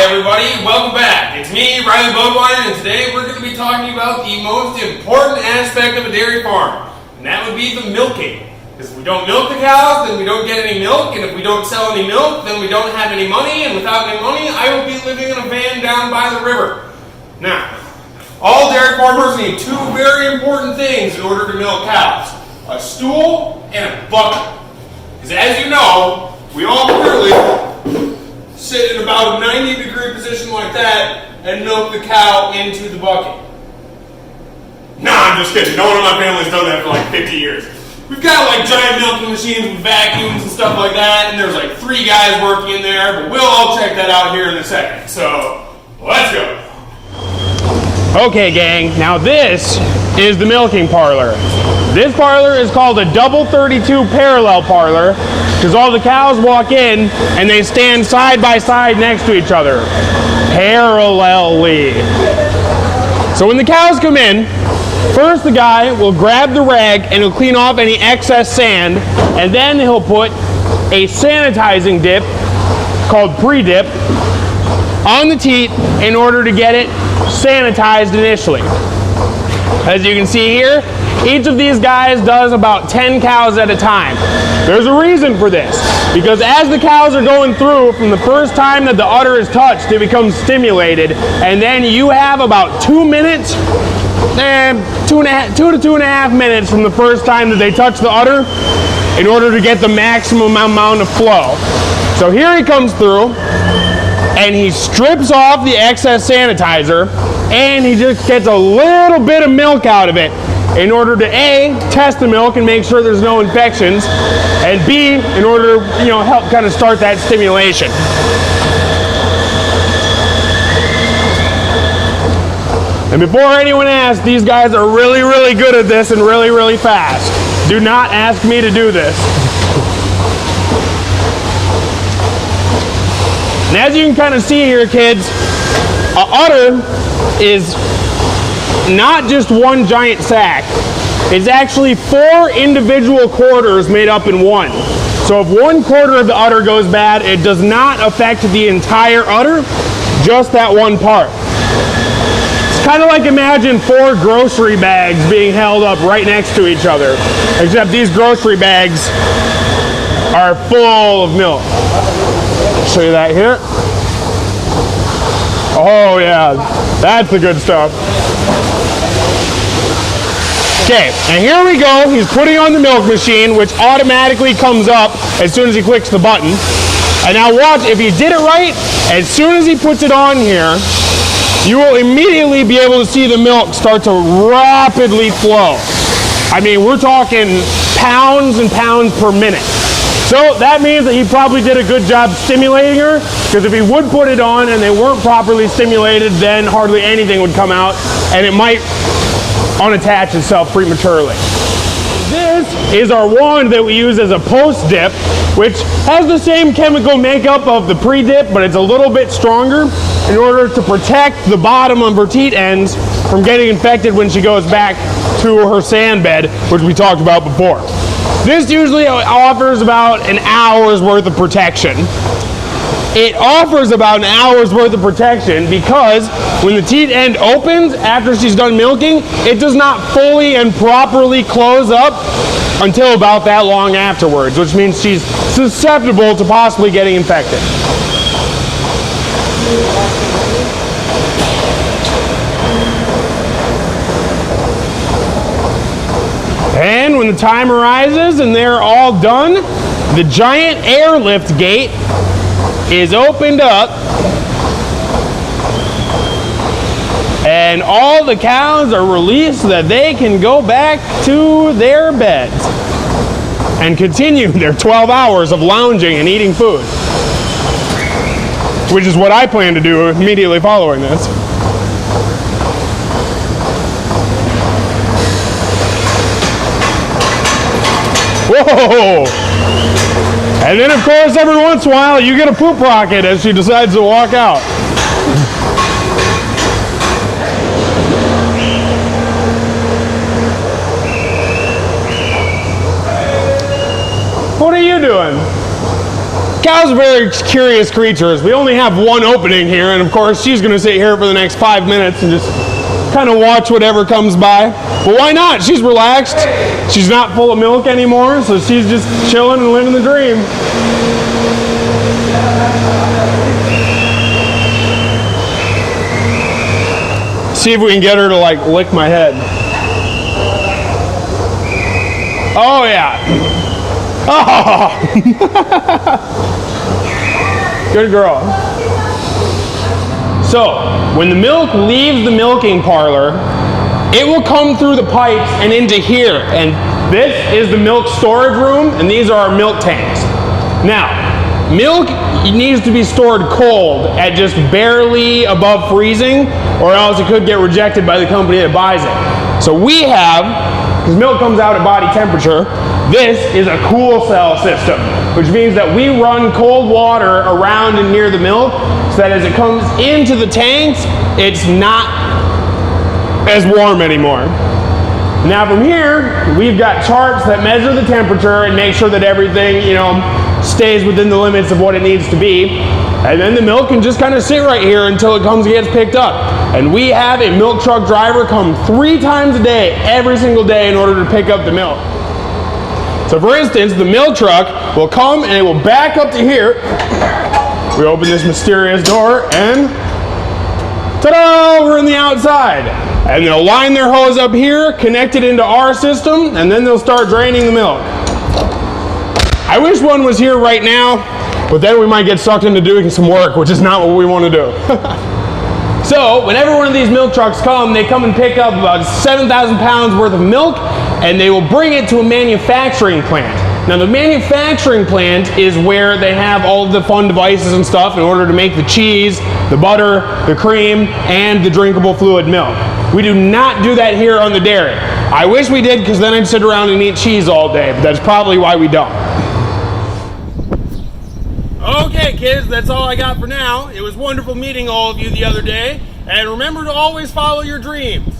everybody, welcome back. It's me, Riley Boadwine, and today we're going to be talking about the most important aspect of a dairy farm, and that would be the milking. Because if we don't milk the cows, then we don't get any milk, and if we don't sell any milk, then we don't have any money, and without any money, I will be living in a van down by the river. Now, all dairy farmers need two very important things in order to milk cows: a stool and a bucket. Because as you know, we all clearly sit in about a 90-degree position like that and milk the cow into the bucket. Nah, I'm just kidding. No one in my family's done that for like 50 years. We've got like giant milking machines with vacuums and stuff like that, and there's like 3 guys working in there, but we'll all check that out here in a second. So, let's go. Okay, gang, now this is the milking parlor. This parlor is called a double 32 parallel parlor because all the cows walk in and they stand side by side next to each other, parallelly. So when the cows come in, first the guy will grab the rag and he'll clean off any excess sand, and then he'll put a sanitizing dip called pre-dip on the teat in order to get it sanitized initially. As you can see here, each of these guys does about 10 cows at a time. There's a reason for this, because as the cows are going through, from the first time that the udder is touched, it becomes stimulated, and then you have about 2 minutes, 2 to 2.5 minutes from the first time that they touch the udder in order to get the maximum amount of flow. So here he comes through, and he strips off the excess sanitizer, and he just gets a little bit of milk out of it in order to A, test the milk and make sure there's no infections, and B, in order to help kind of start that stimulation. And before anyone asks, these guys are really, really good at this and really, really fast. Do not ask me to do this. And as you can kind of see here, kids, a udder is not just one giant sack. It's actually 4 individual quarters made up in one. So if 1/4 of the udder goes bad, it does not affect the entire udder, just that one part. It's kind of like imagine 4 grocery bags being held up right next to each other, except these grocery bags are full of milk. I'll show you that here. Oh yeah, that's the good stuff. Okay, and here we go. He's putting on the milk machine, which automatically comes up as soon as he clicks the button. And now watch, if he did it right, as soon as he puts it on here, you will immediately be able to see the milk start to rapidly flow. I mean, we're talking pounds and pounds per minute. So that means that he probably did a good job stimulating her, because if he would put it on and they weren't properly stimulated, then hardly anything would come out, and it might unattach itself prematurely. This is our wand that we use as a post-dip, which has the same chemical makeup of the pre-dip, but it's a little bit stronger in order to protect the bottom of her teat ends from getting infected when she goes back to her sand bed, which we talked about before. This usually offers about an hour's worth of protection. It offers about an hour's worth of protection because when the teat end opens after she's done milking, it does not fully and properly close up until about that long afterwards, which means she's susceptible to possibly getting infected. And when the time arises and they're all done, the giant airlift gate is opened up, and all the cows are released so that they can go back to their beds and continue their 12 hours of lounging and eating food, which is what I plan to do immediately following this. Whoa! And then, of course, every once in a while, you get a poop rocket as she decides to walk out. What are you doing? cows are very curious creatures. We only have one opening here, and of course she's going to sit here for the next 5 minutes and just kind of watch whatever comes by. But why not? She's relaxed. She's not full of milk anymore, so she's just chilling and living the dream. See if we can get her to like lick my head. Oh yeah. Oh. Good girl. So, when the milk leaves the milking parlor, it will come through the pipes and into here. And this is the milk storage room, and these are our milk tanks. Now, milk needs to be stored cold at just barely above freezing, or else it could get rejected by the company that buys it. So we have, because milk comes out at body temperature, this is a cool cell system, which means that we run cold water around and near the milk so that as it comes into the tanks, it's not as warm anymore. Now from here, we've got charts that measure the temperature and make sure that everything, stays within the limits of what it needs to be. And then the milk can just kind of sit right here until it comes and gets picked up. And we have a milk truck driver come 3 times a day, every single day, in order to pick up the milk. So for instance, the milk truck will come and it will back up to here. We open this mysterious door and ta-da, we're in the outside. And they'll line their hose up here, connect it into our system, and then they'll start draining the milk. I wish one was here right now, but then we might get sucked into doing some work, which is not what we want to do. So, whenever one of these milk trucks come, they come and pick up about 7,000 pounds worth of milk, and they will bring it to a manufacturing plant. Now, the manufacturing plant is where they have all of the fun devices and stuff in order to make the cheese, the butter, the cream, and the drinkable fluid milk. We do not do that here on the dairy. I wish we did, because then I'd sit around and eat cheese all day, but that's probably why we don't. Okay, kids, that's all I got for now. It was wonderful meeting all of you the other day. And remember to always follow your dreams.